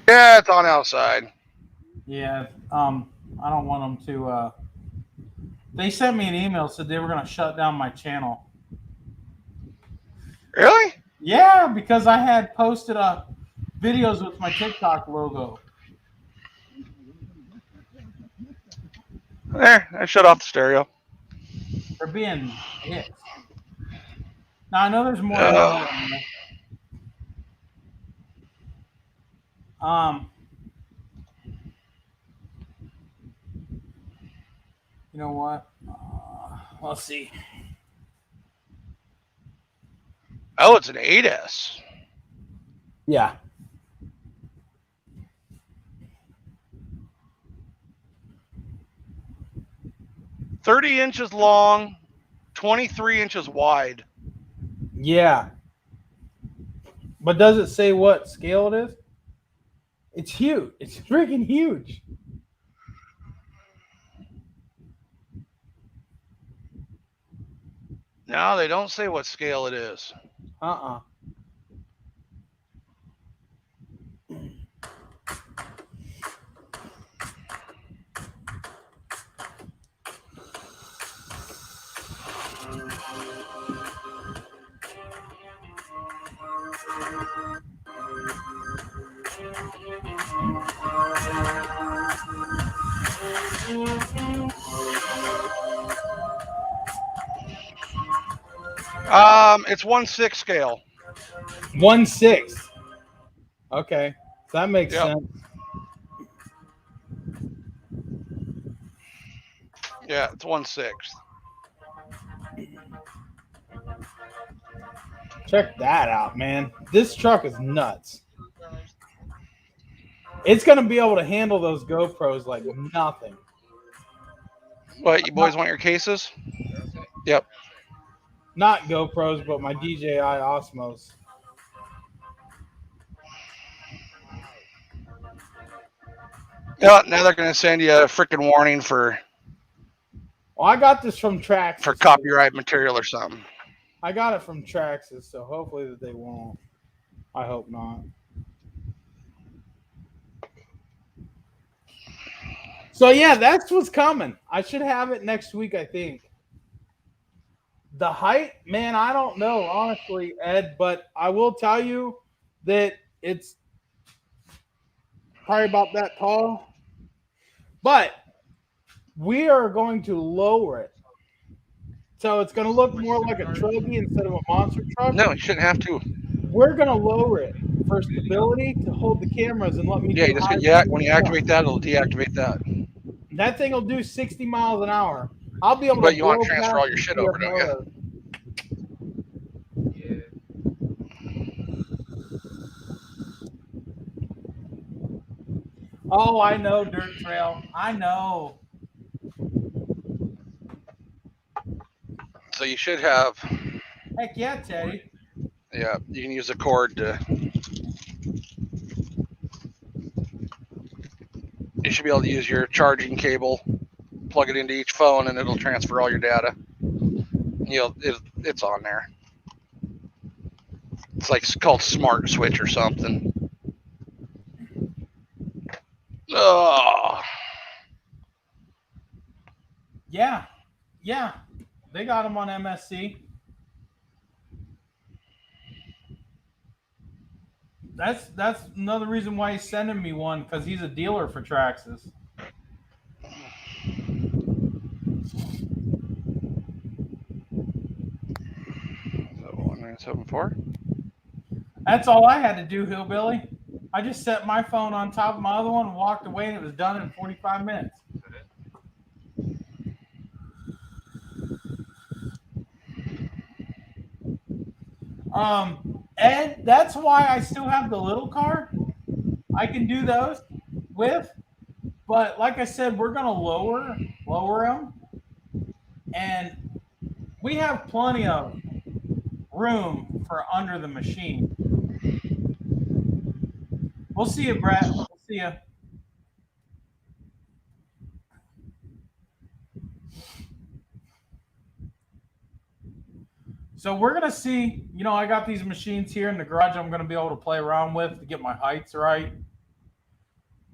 Yeah, it's on outside. Yeah. I don't want them to. They sent me an email, said they were going to shut down my channel. Really? Yeah, because I had posted up videos with my TikTok logo. There, I shut off the stereo. They're being hit. Now I know there's more. You know what? Let's see. Oh, it's an 8S. Yeah. $30 inches long, 23 inches wide. Yeah. But does it say what scale it is? It's huge. It's freaking huge. No, they don't say what scale it is. Uh-uh. It's 1/6 scale. 1/6. Okay, that makes sense. Yeah, it's 1/6. Check that out, man. This truck is nuts. It's going to be able to handle those GoPros like nothing. What, you boys want your cases? Yep. Not GoPros, but my DJI Osmos. Yeah, now they're going to send you a freaking warning for Well, I got this from Traxxas. for copyright material or something. I got it from Traxxas, so hopefully that they won't. I hope not. So yeah, that's what's coming. I should have it next week, I think. The height, man, I don't know, honestly, Ed, but I will tell you that it's probably about that tall. But we are going to lower it. So it's going to look more like a truggy instead of a monster truck. No, you shouldn't have to. We're going to lower it for stability to hold the cameras and let me Yeah, do you just high when you speed stuff. activate that, it'll deactivate that. That thing will do 60 miles an hour. I'll be able But to you want blow to transfer past all your the shit CF over, don't you? motor. Oh, I know, Dirt Trail. I know. So you should have. Heck yeah, Teddy. Yeah, you can use a cord to. You should be able to use your charging cable, plug it into each phone, and it'll transfer all your data. It's on there. It's like called Smart Switch or something. Oh. Yeah. They got him on MSC. That's another reason why he's sending me one, because he's a dealer for Traxxas. So 1974. That's all I had to do, Hillbilly. I just set my phone on top of my other one and walked away, and it was done in 45 minutes. Ed, that's why I still have the little car. I can do those with, but like I said, we're gonna lower them, and we have plenty of room for under the machine. We'll see you, Brett. We'll see you. So we're gonna see. I got these machines here in the garage. I'm gonna be able to play around with to get my heights right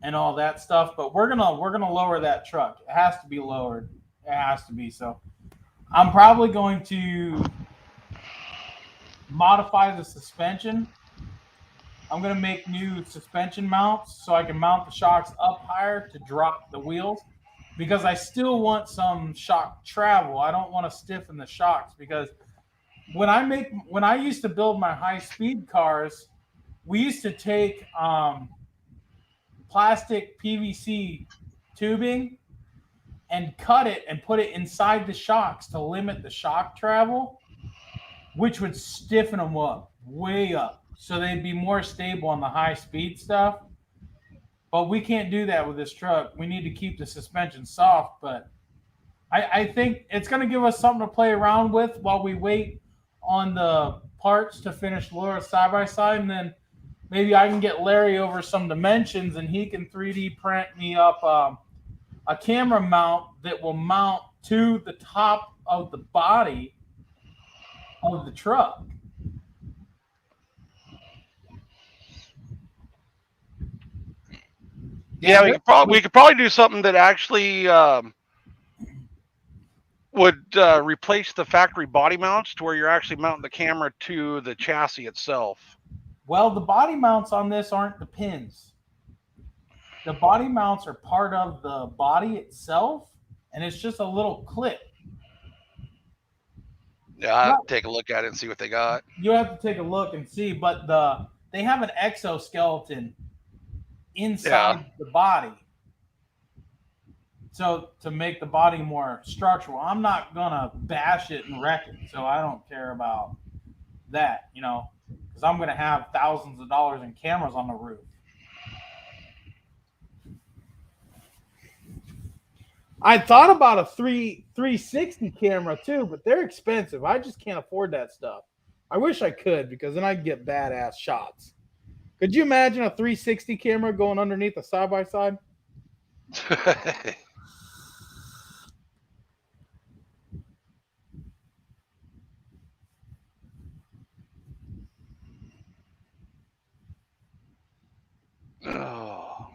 and all that stuff. But we're gonna lower that truck. It has to be lowered. It has to be. So I'm probably going to modify the suspension. I'm going to make new suspension mounts so I can mount the shocks up higher to drop the wheels, because I still want some shock travel. I don't want to stiffen the shocks, because when I used to build my high speed cars, we used to take plastic PVC tubing and cut it and put it inside the shocks to limit the shock travel, which would stiffen them up, way up, so they'd be more stable on the high speed stuff. But we can't do that with this truck. We need to keep the suspension soft, but I think it's going to give us something to play around with while we wait on the parts to finish Laura side by side, and then maybe I can get Larry over some dimensions and he can 3D print me up a camera mount that will mount to the top of the body of the truck. Yeah, we could probably do something that actually would replace the factory body mounts to where you're actually mounting the camera to the chassis itself. Well, the body mounts on this aren't the pins. The body mounts are part of the body itself, and it's just a little clip. Yeah, I'll take a look at it and see what they got. You have to take a look and see, but they have an exoskeleton inside the body. So to make the body more structural, I'm not gonna bash it and wreck it. So I don't care about that, because I'm gonna have thousands of dollars in cameras on the roof. I thought about a 360 camera too, but they're expensive. I just can't afford that stuff. I wish I could, because then I'd get badass shots. Could you imagine a 360 camera going underneath a side by side? Oh.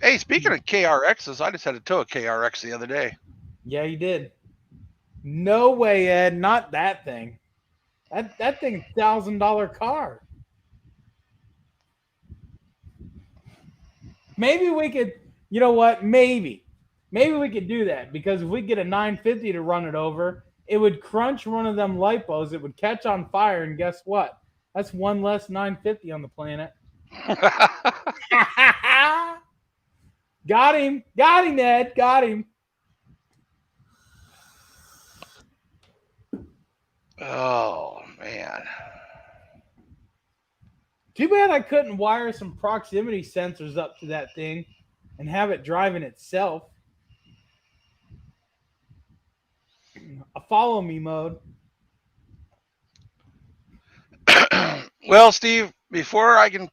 Hey, speaking of KRXs, I just had to tow a KRX the other day. Yeah, you did. No way, Ed. Not that thing. That thing's $1,000 car. Maybe we could, you know what? Maybe Maybe we could do that because if we get a 950 to run it over, it would crunch one of them lipos. It would catch on fire, and guess what? That's one less 950 on the planet. Got him, Ed, got him. Oh man. Too bad I couldn't wire some proximity sensors up to that thing and have it driving itself. A follow me mode. Well, Steve, before I can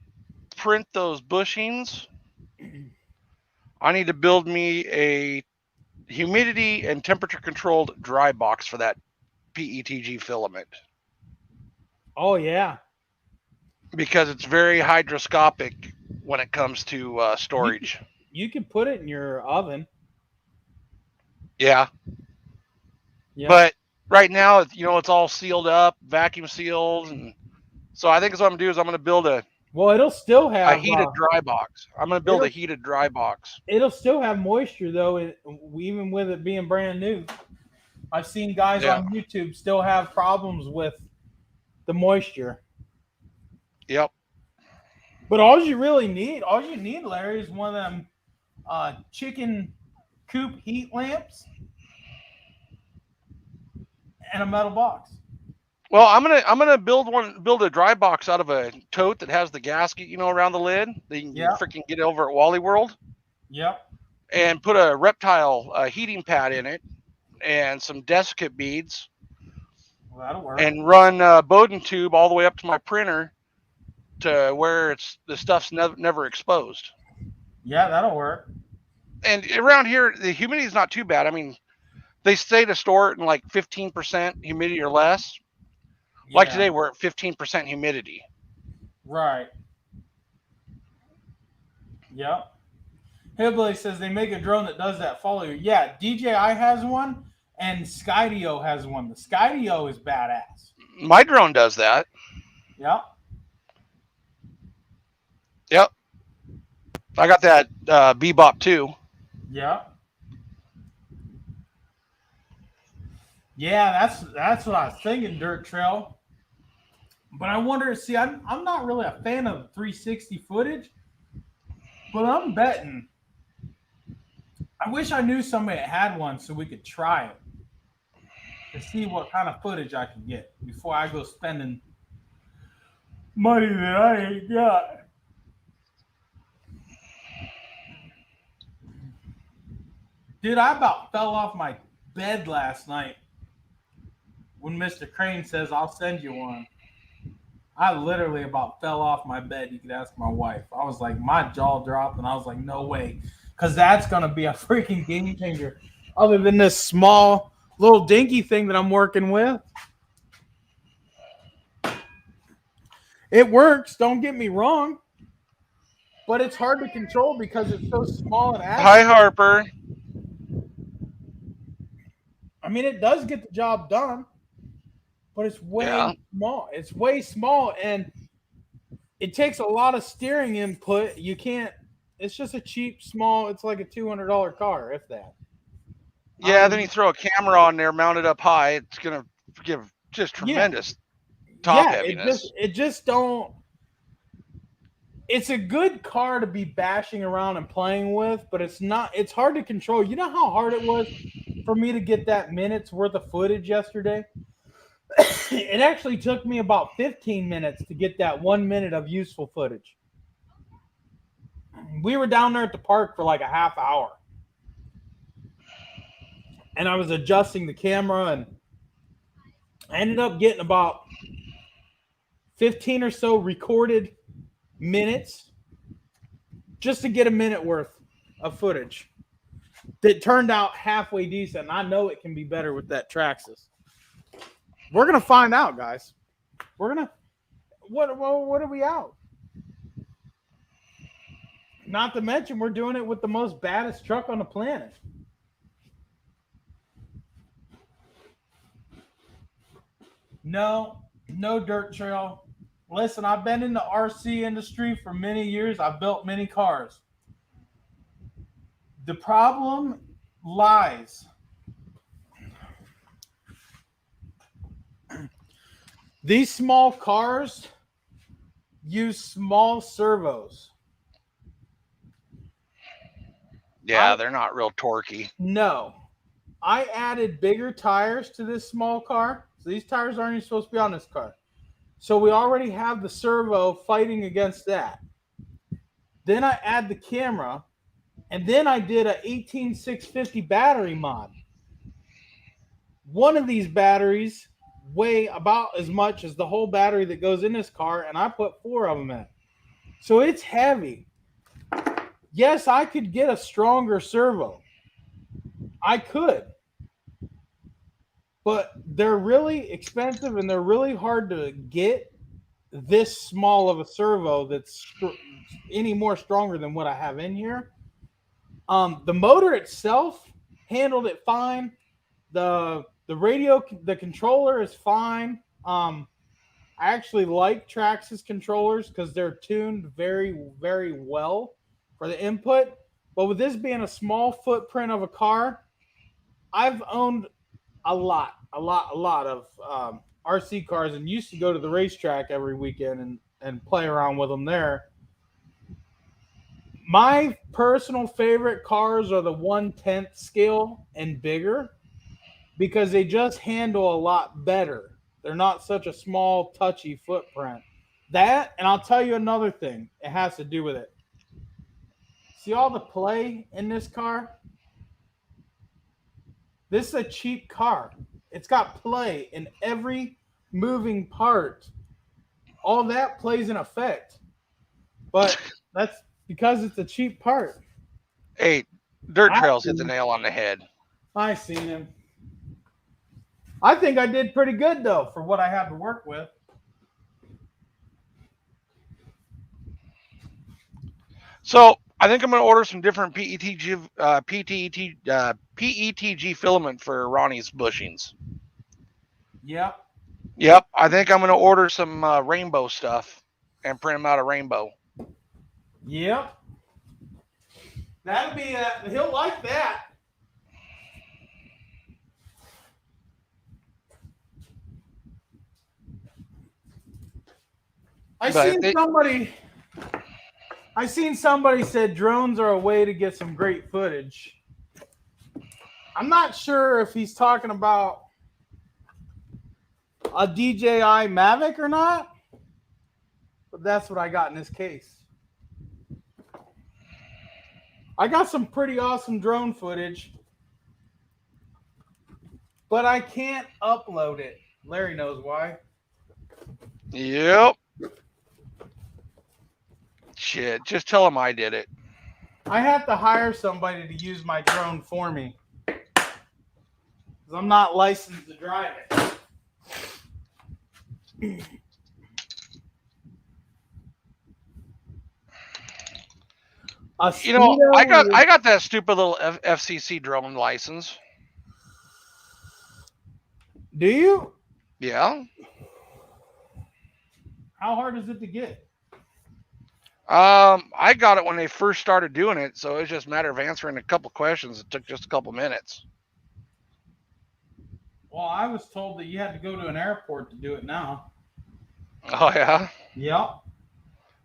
print those bushings, I need to build me a humidity and temperature controlled dry box for that PETG filament. Oh, yeah. Because it's very hydroscopic when it comes to storage. You can put it in your oven. Yeah. But right now, it's all sealed up, vacuum sealed, and so I think what I'm gonna do is I'm gonna build a. Well, it'll still have a heated dry box. I'm gonna build a heated dry box. It'll still have moisture though, even with it being brand new. I've seen guys on YouTube still have problems with the moisture. Yep. But all you need, Larry, is one of them chicken coop heat lamps and a metal box. Well, I'm gonna build a dry box out of a tote that has the gasket, around the lid that you can freaking get over at Wally World. Yep. And put a reptile heating pad in it and some desiccant beads. Well, that'll work. And run Bowden tube all the way up to my printer to where the stuff's never exposed. Yeah, that'll work. And around here, the humidity is not too bad. I mean, they say to store it in like 15% humidity or less. Yeah. Like today, we're at 15% humidity. Right. Yep. Hillbilly says they make a drone that does that follow you. Yeah, DJI has one and Skydio has one. The Skydio is badass. My drone does that. Yep. Yep. I got that Bebop too. Yep. Yeah, that's what I was thinking, Dirt Trail. But I wonder, see, I'm not really a fan of 360 footage, but I'm betting. I wish I knew somebody that had one so we could try it to see what kind of footage I could get before I go spending money that I ain't got. Dude, I about fell off my bed last night when Mr. Crane says, I'll send you one. I literally about fell off my bed. You could ask my wife. I was like, my jaw dropped, and I was like, no way. Because that's going to be a freaking game changer. Other than this small little dinky thing that I'm working with. It works. Don't get me wrong. But it's hard to control because it's so small and accurate. Hi, Harper. I mean, it does get the job done. But it's way small. It's way small, and it takes a lot of steering input. You can't. It's just a cheap, small. It's like a $200 car, if that. Yeah, then you throw a camera on there, mounted up high. It's gonna give just tremendous top heaviness. It just don't. It's a good car to be bashing around and playing with, but it's not. It's hard to control. You know how hard it was for me to get that minute's worth of footage yesterday? It actually took me about 15 minutes to get that 1 minute of useful footage. We were down there at the park for like a half hour. And I was adjusting the camera, and I ended up getting about 15 or so recorded minutes just to get a minute worth of footage that turned out halfway decent. And I know it can be better with that Traxxas. We're going to find out, guys. We're going to... What are we out? Not to mention, we're doing it with the most baddest truck on the planet. No Dirt Trail. Listen, I've been in the RC industry for many years. I've built many cars. The problem Lies. These small cars use small servos. Yeah, they're not real torquey. No. I added bigger tires to this small car. So these tires aren't even supposed to be on this car. So we already have the servo fighting against that. Then I add the camera, and then I did a 18650 battery mod. One of these batteries weigh about as much as the whole battery that goes in this car, and I put 4 of them in. So it's heavy. Yes, I could get a stronger servo. I could. But they're really expensive and they're really hard to get this small of a servo that's any more stronger than what I have in here. The motor itself handled it fine. The radio, the controller is fine. I actually like Traxxas controllers because they're tuned very, very well for the input. But with this being a small footprint of a car, I've owned a lot of RC cars and used to go to the racetrack every weekend and play around with them there. My personal favorite cars are the 1/10 scale and bigger because they just handle a lot better. They're not such a small, touchy footprint. That, and I'll tell you another thing, it has to do with it. See all the play in this car? This is a cheap car. It's got play in every moving part. All that plays in effect. But that's because it's a cheap part. Hey, Dirt Trails hit the nail on the head. I seen him. I think I did pretty good though for what I had to work with. So I think I'm going to order some different PETG filament for Ronnie's bushings. Yep. Yep, I think I'm going to order some rainbow stuff and print them out a rainbow. Yep. That'll be he'll like that. I seen somebody said drones are a way to get some great footage. I'm not sure if he's talking about a DJI Mavic or not, but that's what I got in this case. I got some pretty awesome drone footage, but I can't upload it. Larry knows why. Yep. Shit, just tell him I did it. I have to hire somebody to use my drone for me because I'm not licensed to drive it. You know, I got that stupid little FCC drone license. Do you? Yeah. How hard is it to get? I got it when they first started doing it, so it's just a matter of answering a couple questions. It took just a couple minutes. Well, I was told that you had to go to an airport to do it now. Oh yeah. Yep.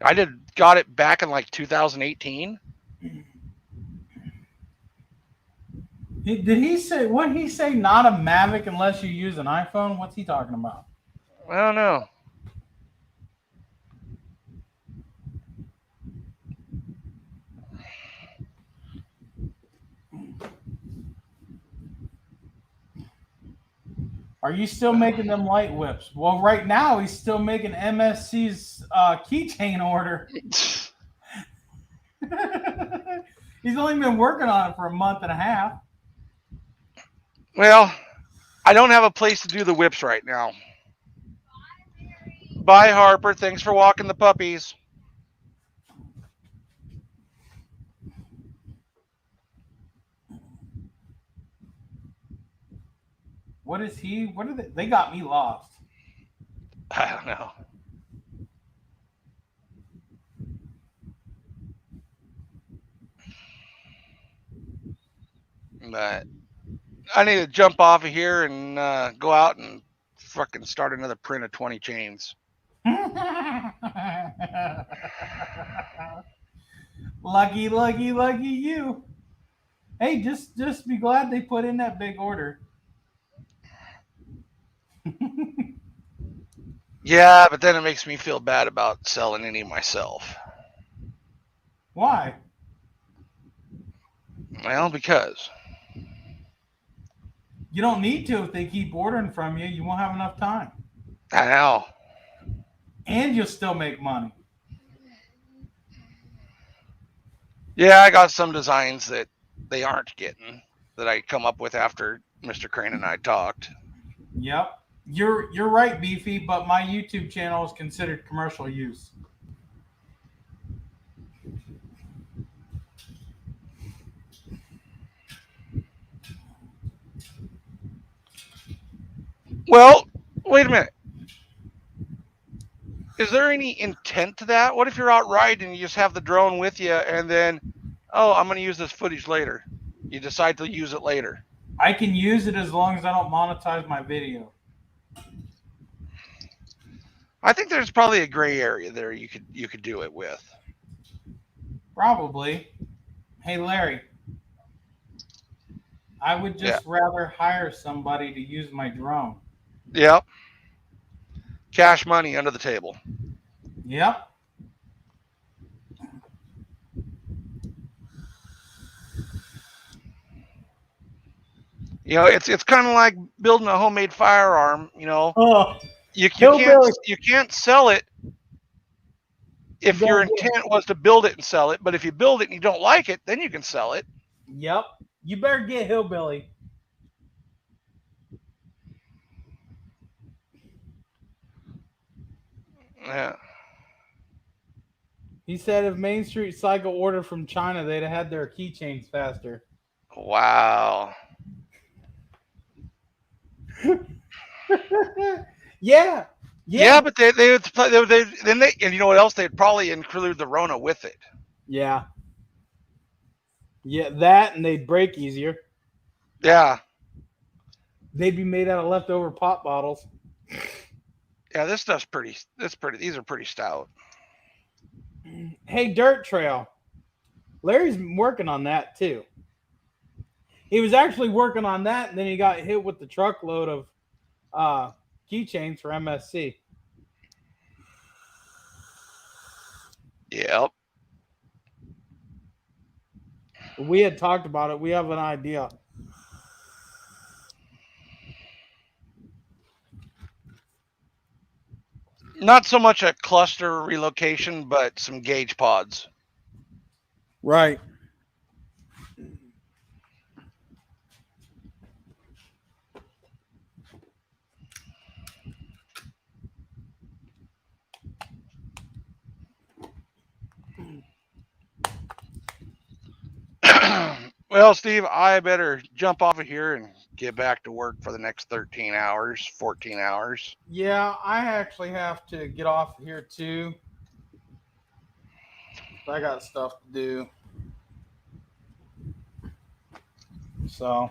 I got it back in like 2018. Did he say what he say? Not a Mavic unless you use an iPhone. What's he talking about? I don't know. Are you still making them light whips? Well, right now he's still making MSC's keychain order. He's only been working on it for a month and a half. Well, I don't have a place to do the whips right now. Bye, Harper. Thanks for walking the puppies. What is he? What are they got me lost. I don't know. But I need to jump off of here and go out and fucking start another print of 20 chains. Lucky you. Hey, just be glad they put in that big order. Yeah, but then it makes me feel bad about selling any myself. Why? Well, because You don't need to if they keep ordering from you. You won't have enough time. I know. And you'll still make money. Yeah, I got some designs that they aren't getting that I come up with after Mr. Crane and I talked. Yep. You're right, Beefy, but my YouTube channel is considered commercial use. Well, wait a minute. Is there any intent to that? What if you're out riding and you just have the drone with you and then, oh, I'm going to use this footage later. You decide to use it later. I can use it as long as I don't monetize my video. I think there's probably a gray area there you could do it with. Probably. Hey, Larry. I would just rather hire somebody to use my drone. Yep. Cash money under the table. Yep. You know, it's kind of like building a homemade firearm. You know, Oh, you hillbilly. can't sell it if your intent was to build it and sell it. But if you build it and you don't like it, then you can sell it. Yep. You better get hillbilly. Yeah. He said if Main Street Cycle ordered from China, they'd have had their keychains faster. Wow. Yeah. Yeah, but they then they and you know what else? They'd probably include the Rona with it. Yeah. Yeah, that and they'd break easier. Yeah. They'd be made out of leftover pop bottles. Yeah, this stuff's pretty. These are pretty stout. Hey, Dirt Trail. Larry's working on that too. He was actually working on that, and then he got hit with the truckload of keychains for MSC. Yep. We had talked about it. We have an idea. Not so much a cluster relocation, but some gauge pods. Right. Well, Steve, I better jump off of here and get back to work for the next 13 hours, 14 hours. Yeah, I actually have to get off here too. I got stuff to do. So,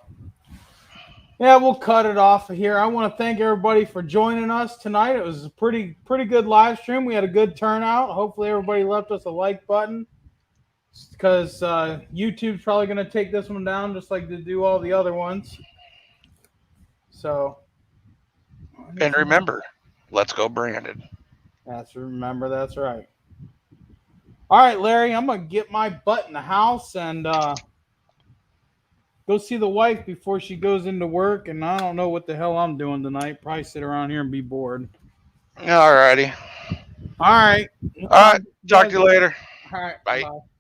yeah, we'll cut it off here. I want to thank everybody for joining us tonight. It was a pretty good live stream. We had a good turnout. Hopefully everybody left us a like button, because YouTube's probably going to take this one down just like they do all the other ones. So, and remember, let's go branded. That's right. All right, Larry, I'm going to get my butt in the house and go see the wife before she goes into work. And I don't know what the hell I'm doing tonight. Probably sit around here and be bored. All righty. All right. All right. Talk to you later. All right. Bye. Bye.